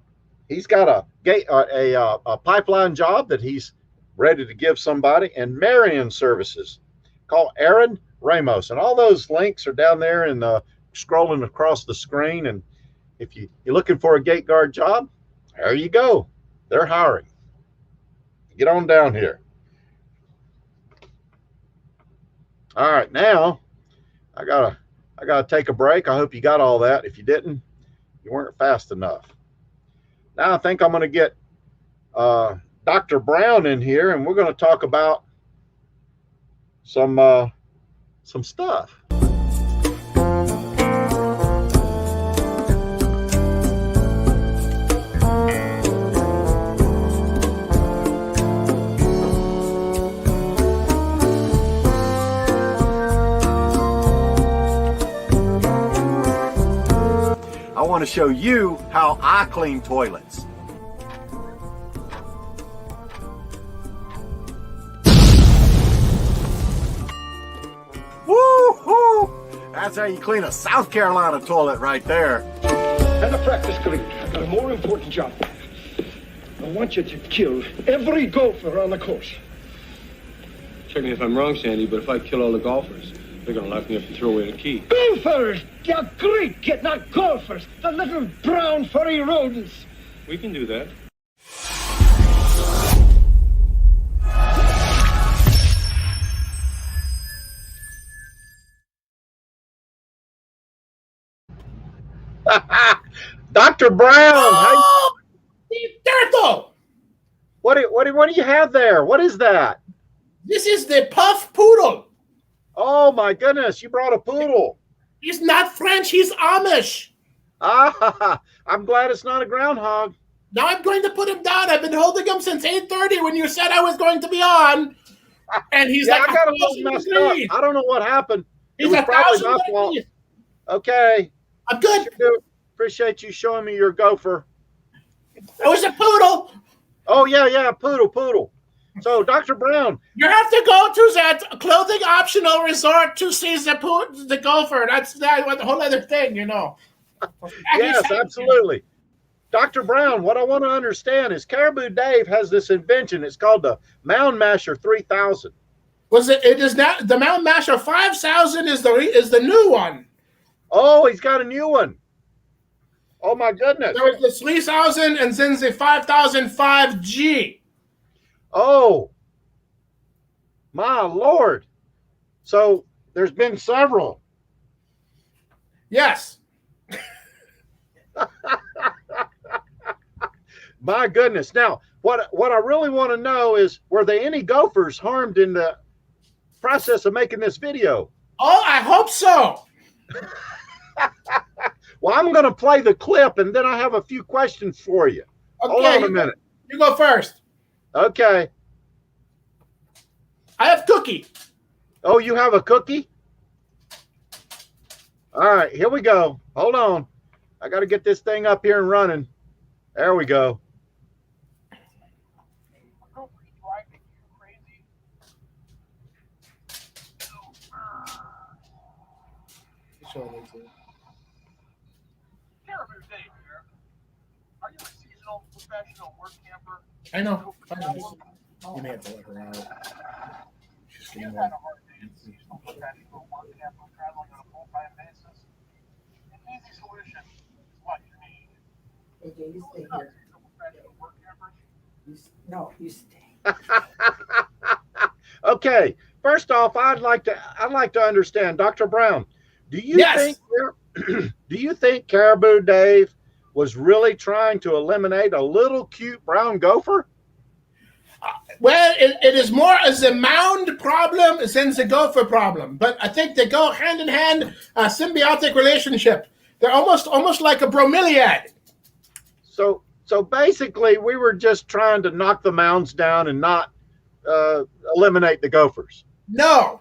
He's got a pipeline job that he's ready to give somebody. And Marion Services. Call Aaron Ramos. And all those links are down there and scrolling across the screen. And if you're looking for a gate guard job, there you go. They're hiring. Get on down here. All right, now I gotta take a break. I hope you got all that. If you didn't, you weren't fast enough. Now I think I'm going to get Dr. Brown in here, and we're going to talk about some stuff. I want to show you how I clean toilets. Woo-hoo! That's how you clean a South Carolina toilet right there. And a practice green. I've got a more important job. I want you to kill every golfer on the course. Check me if I'm wrong, Sandy, but if I kill all the golfers, they're gonna lock me up and throw away the key. Golfers! You're Greek, yet not golfers. The little brown furry rodents. We can do that. Dr. Brown, Oh, turtle! what do you have there? What is that? This is the puff poodle. Oh my goodness, you brought a poodle. He's not French, he's Amish. Ah, I'm glad it's not a groundhog. Now I'm going to put him down. I've been holding him since 8:30 when you said I was going to be on. And he's Yeah, like, I got a little messed up. I don't know what happened. He's It was probably my fault. 1,000 Okay. I'm good. Appreciate you showing me your gopher. It was a poodle. Oh, yeah, poodle. So, Dr. Brown. You have to go to that clothing optional resort to see the gopher. That's a whole other thing, you know. Yes, absolutely. Dr. Brown, what I want to understand is Caribou Dave has this invention. It's called the Mound Masher 3000. It is not the Mound Masher 5000 is the new one. Oh, he's got a new one. Oh my goodness. There was the 3000 and then the 5005G. Oh, my Lord. So there's been several. Yes. My goodness. Now, what I really want to know is, were there any gophers harmed in the process of making this video? Oh, I hope so. Well, I'm going to play the clip, and then I have a few questions for you. Okay, Hold on a minute. You go first. Okay. I have Cookie. Oh, you have a cookie? All right, here we go. Hold on. I got to get this thing up here and running. There we go. Are you a seasonal professional work camper? I know. You may have to let her out. She's You've had a hard day as a seasonal professional work-camper traveling on a full-time basis. An easy solution is what you need. AJ, you stay Seasonal here. professional work campers. No, you stay. Okay, first off, I'd like to understand, Dr. Brown, do you Yes. think do you think Caribou Dave was really trying to eliminate a little cute brown gopher? Well, it is more as a mound problem than the gopher problem, but I think they go hand in hand, a symbiotic relationship. They're almost like a bromeliad. So basically, we were just trying to knock the mounds down and not eliminate the gophers. No,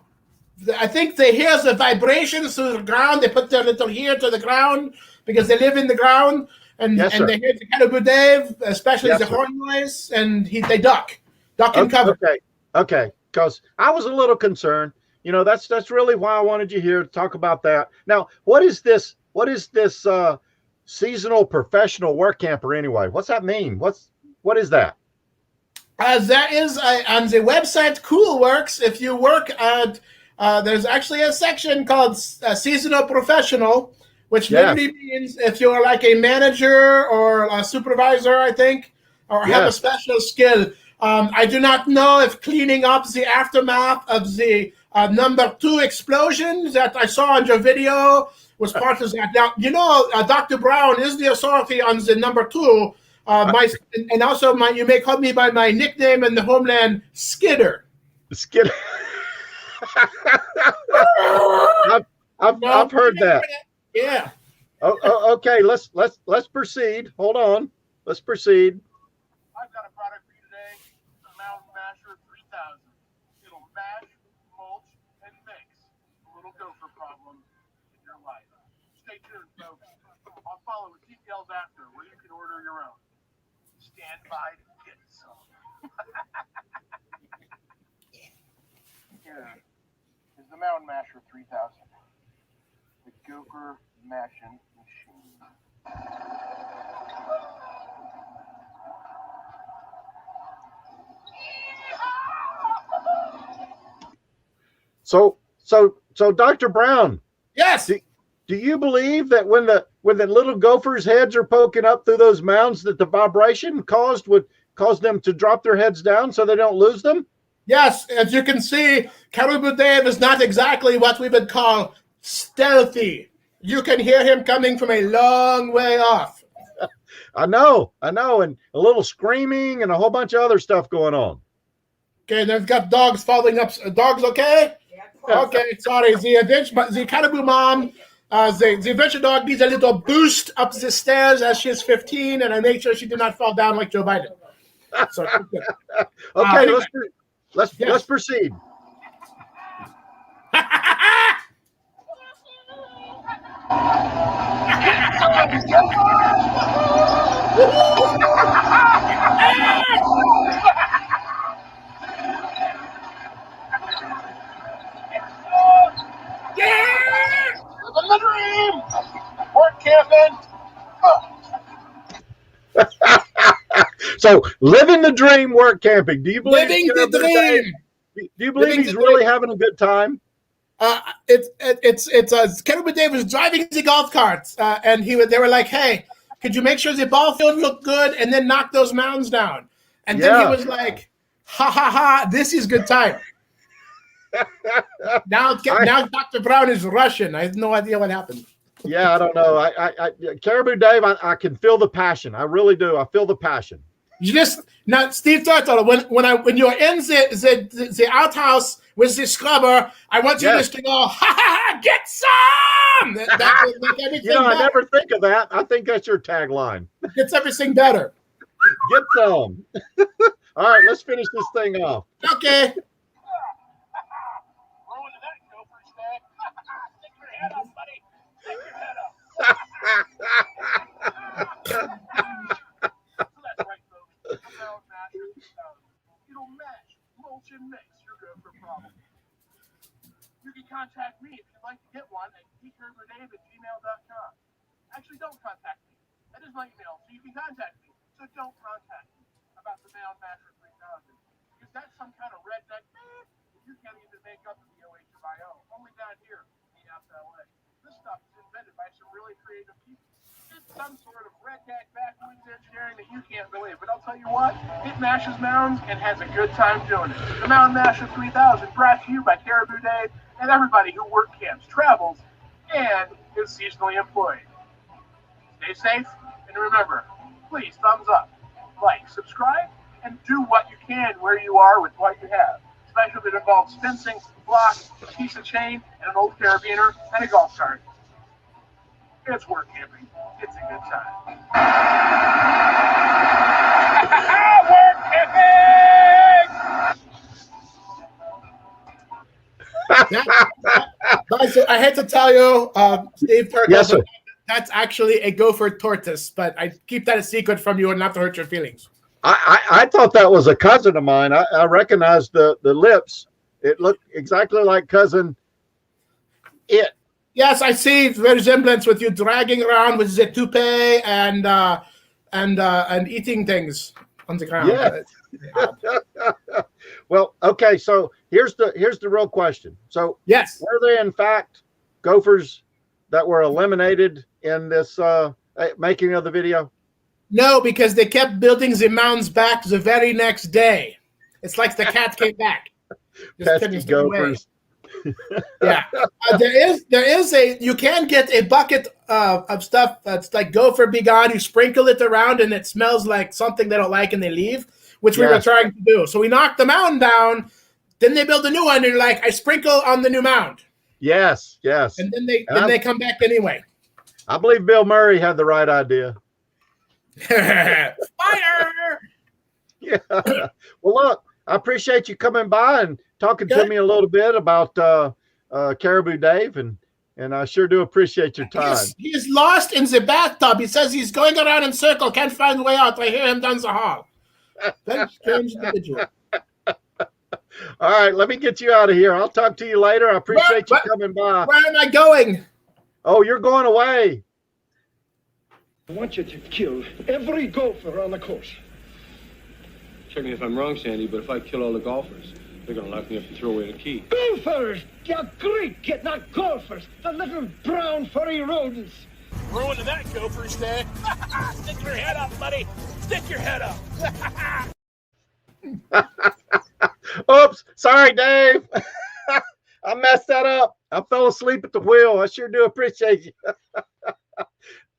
I think they hear the vibrations through the ground. They put their little ear to the ground because they live in the ground, and Yes, and they hear the Caribou Dave, especially Yes, the sir. horn noise, and they duck and cover. Okay, because I was a little concerned. You know, that's really why I wanted you here to talk about that. Now, what is this seasonal professional work camper anyway? What's that mean? What is that? That is on the website CoolWorks. If you work at, there's actually a section called Seasonal Professional, which literally means if you're like a manager or a supervisor, I think, or have a special skill. I do not know if cleaning up the aftermath of the number 2 explosion that I saw on your video was part of that. Now, you know, Dr. Brown is the authority on the number 2. And also, you may call me by my nickname in the homeland, Skidder. Skidder. I've heard that. Yeah. Okay. Let's proceed. Hold on. Let's proceed. I've got a product for you today, the Mountain Masher 3000. It'll mash, mulch, and mix a little gopher problem in your life. Stay tuned, folks. I'll follow with details after where you can order your own. Stand by to get some. Here is the Mountain Masher 3000. The gopher mashing machine. So Dr. Brown. Yes. Do you believe that when the little gophers' heads are poking up through those mounds, that the vibration would cause them to drop their heads down so they don't lose them? Yes, as you can see, Caribou Dave is not exactly what we would call stealthy. You can hear him coming from a long way off. I know, and a little screaming and a whole bunch of other stuff going on. Okay, they've got dogs following up. Dogs okay? Yeah. Okay, sorry. The Caribou mom, the adventure dog needs a little boost up the stairs as she's 15, and I made sure she did not fall down like Joe Biden. So, okay, let's proceed. Living the dream! Work camping! So, living the dream, work camping. Do you believe living the dream? Do you believe he's really having a good time? Caribou Dave was driving the golf carts, and they were like, "Hey, could you make sure the ball field looked good and then knock those mounds down?" And then he was like, "Ha ha ha! This is good time." Now Dr. Brown is Russian. I have no idea what happened. Yeah, I don't know. I Caribou Dave, I can feel the passion. I really do. I feel the passion. You just now, Steve Turtle. When you're in the outhouse with the scrubber, I want you just to go, ha ha ha, get some. That will make everything better. I never think of that. I think that's your tagline. Gets everything better. Get some. All right, let's finish this thing off. Okay. It'll match, mulch, and mix your gopher problem. You can contact me if you'd like to get one at geekherberdave@gmail.com. Actually, don't contact me. That is my email, so you can contact me. So don't contact me about the Mound Masher 3000. Because that's some kind of redneck you can't even make up in the OHMIO. Only down here in the FLA. This stuff is invented by some really creative people. It's some sort of redneck backwoods engineering that you can't believe. But I'll tell you what, it mashes mounds and has a good time doing it. The Mountain Masher 3000 brought to you by Caribou Dave and everybody who work camps, travels, and is seasonally employed. Stay safe, and remember, please thumbs up, like, subscribe, and do what you can where you are with what you have. Especially if it involves fencing, block, a piece of chain, and an old carabiner, and a golf cart. It's work camping. It's a good time. Work camping! Guys, I had to tell you, Steve Turco, Yes, sir. that's actually a gopher tortoise, but I keep that a secret from you and not to hurt your feelings. I thought that was a cousin of mine. I recognized the lips. It looked exactly like cousin It. Yes, I see the resemblance with you dragging around with the toupee and eating things on the ground. Yeah. Well, okay. So here's the real question. So yes, were there in fact gophers that were eliminated in this making of the video? No, because they kept building the mounds back the very next day. It's like the cat came back. Pesky gophers. Yeah, there is a, you can get a bucket of stuff that's like gopher begone. You sprinkle it around and it smells like something they don't like and they leave, which we were trying to do. So we knocked the mound down, then they build a new one and you're like, I sprinkle on the new mound. Yes. And then they come back anyway. I believe Bill Murray had the right idea. Fire! Yeah. Well, look, I appreciate you coming by and talking to me a little bit about Caribou Dave, and I sure do appreciate your time. He's lost in the bathtub. He says he's going around in circle, can't find the way out. I hear him down the hall. Very strange individual. All right, let me get you out of here. I'll talk to you later. I appreciate you coming by. Where am I going? Oh, you're going away. I want you to kill every gopher on the course. Check me if I'm wrong, Sandy, but if I kill all the golfers, they're going to lock me up and throw away the key. Gophers! You Greek kid, not golfers. The little brown furry rodents. Ruin to that gopher's day. Stick your head up, buddy. Stick your head up. Oops, sorry, Dave. I messed that up. I fell asleep at the wheel. I sure do appreciate you.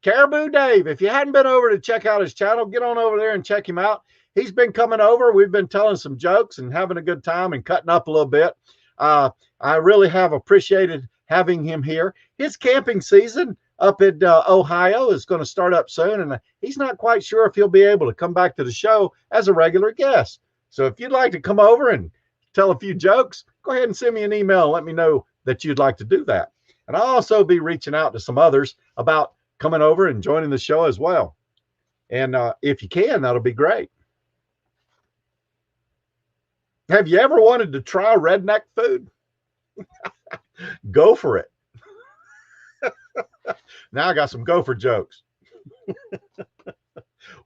Caribou Dave, if you hadn't been over to check out his channel, get on over there and check him out. He's been coming over. We've been telling some jokes and having a good time and cutting up a little bit. I really have appreciated having him here. His camping season up in Ohio is going to start up soon, and he's not quite sure if he'll be able to come back to the show as a regular guest. So if you'd like to come over and tell a few jokes, go ahead and send me an email and let me know that you'd like to do that. And I'll also be reaching out to some others about coming over and joining the show as well. And if you can, that'll be great. Have you ever wanted to try redneck food? Go for it. Now I got some gopher jokes.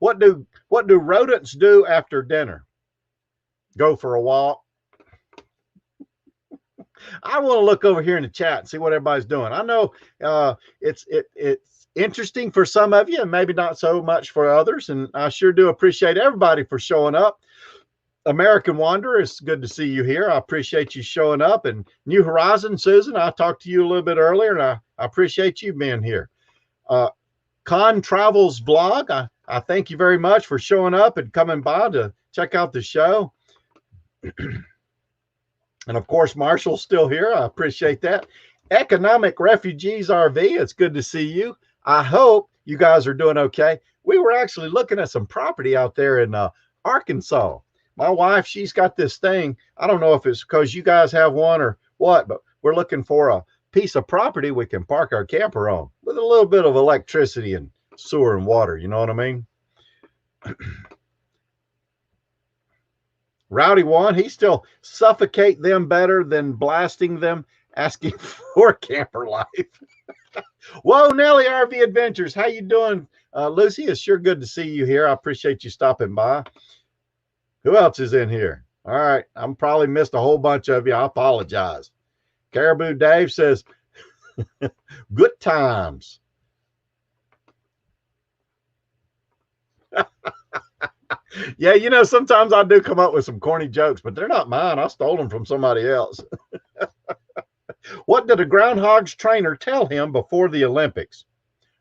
What do rodents do after dinner? Go for a walk. I want to look over here in the chat and see what everybody's doing. I know it's interesting for some of you and maybe not so much for others. And I sure do appreciate everybody for showing up. American Wanderer, it's good to see you here. I appreciate you showing up. And New Horizon, Susan, I talked to you a little bit earlier, and I appreciate you being here. Con Travels Blog, I thank you very much for showing up and coming by to check out the show. And of course, Marshall's still here. I appreciate that. Economic Refugees RV, it's good to see you. I hope you guys are doing okay. We were actually looking at some property out there in Arkansas. My wife, she's got this thing. I don't know if it's because you guys have one or what, but we're looking for a piece of property we can park our camper on with a little bit of electricity and sewer and water. You know what I mean? Rowdy One, he still suffocate them better than blasting them, asking for camper life. Whoa, Nelly RV Adventures. How you doing, Lucy? It's sure good to see you here. I appreciate you stopping by. Who else is in here? All right. I'm probably missed a whole bunch of you. I apologize. Caribou Dave says, good times. Yeah, you know, sometimes I do come up with some corny jokes, but they're not mine. I stole them from somebody else. What did a groundhog's trainer tell him before the Olympics?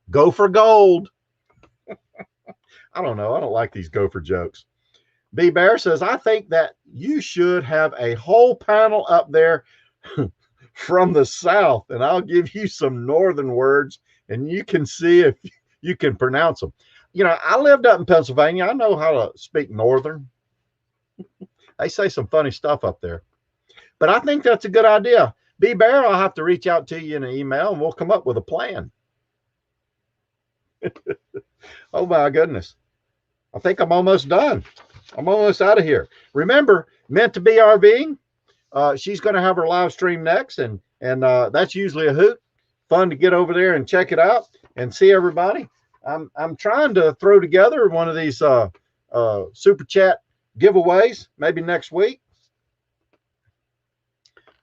Go for gold. I don't know. I don't like these gopher jokes. B Bear says, I think that you should have a whole panel up there from the South, and I'll give you some Northern words, and you can see if you can pronounce them. You know, I lived up in Pennsylvania. I know how to speak Northern. They say some funny stuff up there. But I think that's a good idea. B Bear, I'll have to reach out to you in an email, and we'll come up with a plan. Oh, my goodness. I think I'm almost done. I'm almost out of here. Remember, Meant to Be RVing. She's going to have her live stream next, and that's usually a hoot. Fun to get over there and check it out and see everybody. I'm trying to throw together one of these super chat giveaways maybe next week.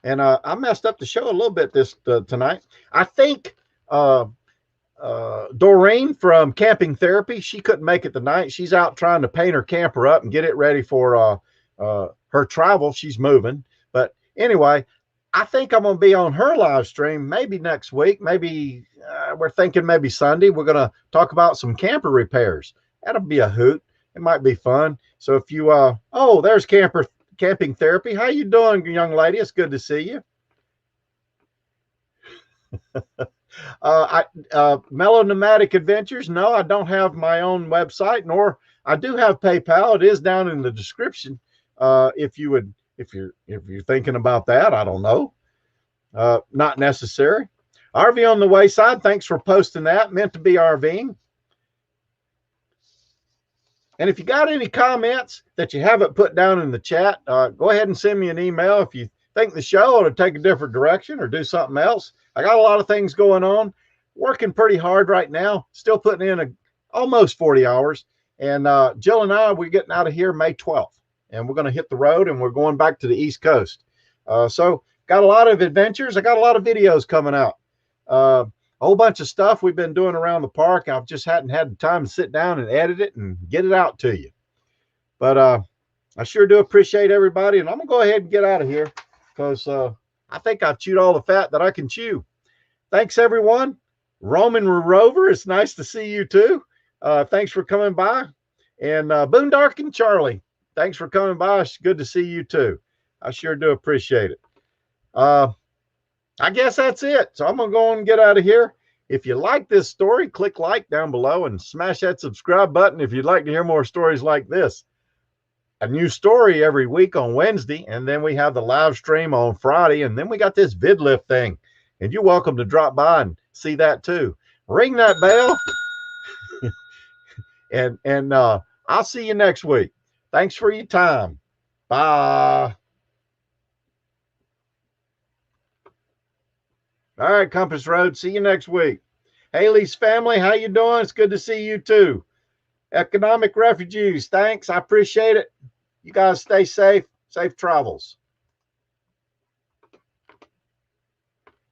And I messed up the show a little bit tonight. I think Doreen from Camping Therapy, she couldn't make it tonight. She's out trying to paint her camper up and get it ready for her travel. She's moving. But anyway, I think I'm going to be on her live stream maybe next week. Maybe we're thinking maybe Sunday. We're going to talk about some camper repairs. That'll be a hoot. It might be fun. So if you, oh, there's Camping Therapy. How you doing, young lady? It's good to see you. Mellow Nomadic Adventures. No, I don't have my own website, nor I do have PayPal. It is down in the description. If you're thinking about that, I don't know. Not necessary. RV on the Wayside. Thanks for posting that. Meant to Be RVing. And if you got any comments that you haven't put down in the chat, go ahead and send me an email. If you think the show ought to take a different direction or do something else, I got a lot of things going on. Working pretty hard right now. Still putting in almost 40 hours. And Jill and I, we're getting out of here May 12th. And we're going to hit the road, and we're going back to the East Coast. So got a lot of adventures. I got a lot of videos coming out. A whole bunch of stuff we've been doing around the park. I've just hadn't had the time to sit down and edit it and get it out to you. But I sure do appreciate everybody. And I'm going to go ahead and get out of here because I think I've chewed all the fat that I can chew. Thanks, everyone. Roman Rover, it's nice to see you too. Thanks for coming by. And Boondark and Charlie, thanks for coming by. It's good to see you too. I sure do appreciate it. I guess that's it. So I'm going to go on and get out of here. If you like this story, click like down below and smash that subscribe button if you'd like to hear more stories like this. A new story every week on Wednesday, and then we have the live stream on Friday, and then we got this VidLift thing. And you're welcome to drop by and see that too. Ring that bell. and I'll see you next week. Thanks for your time. Bye. All right, Compass Road. See you next week. Haley's family, how you doing? It's good to see you too. Economic refugees, thanks. I appreciate it. You guys stay safe. Safe travels.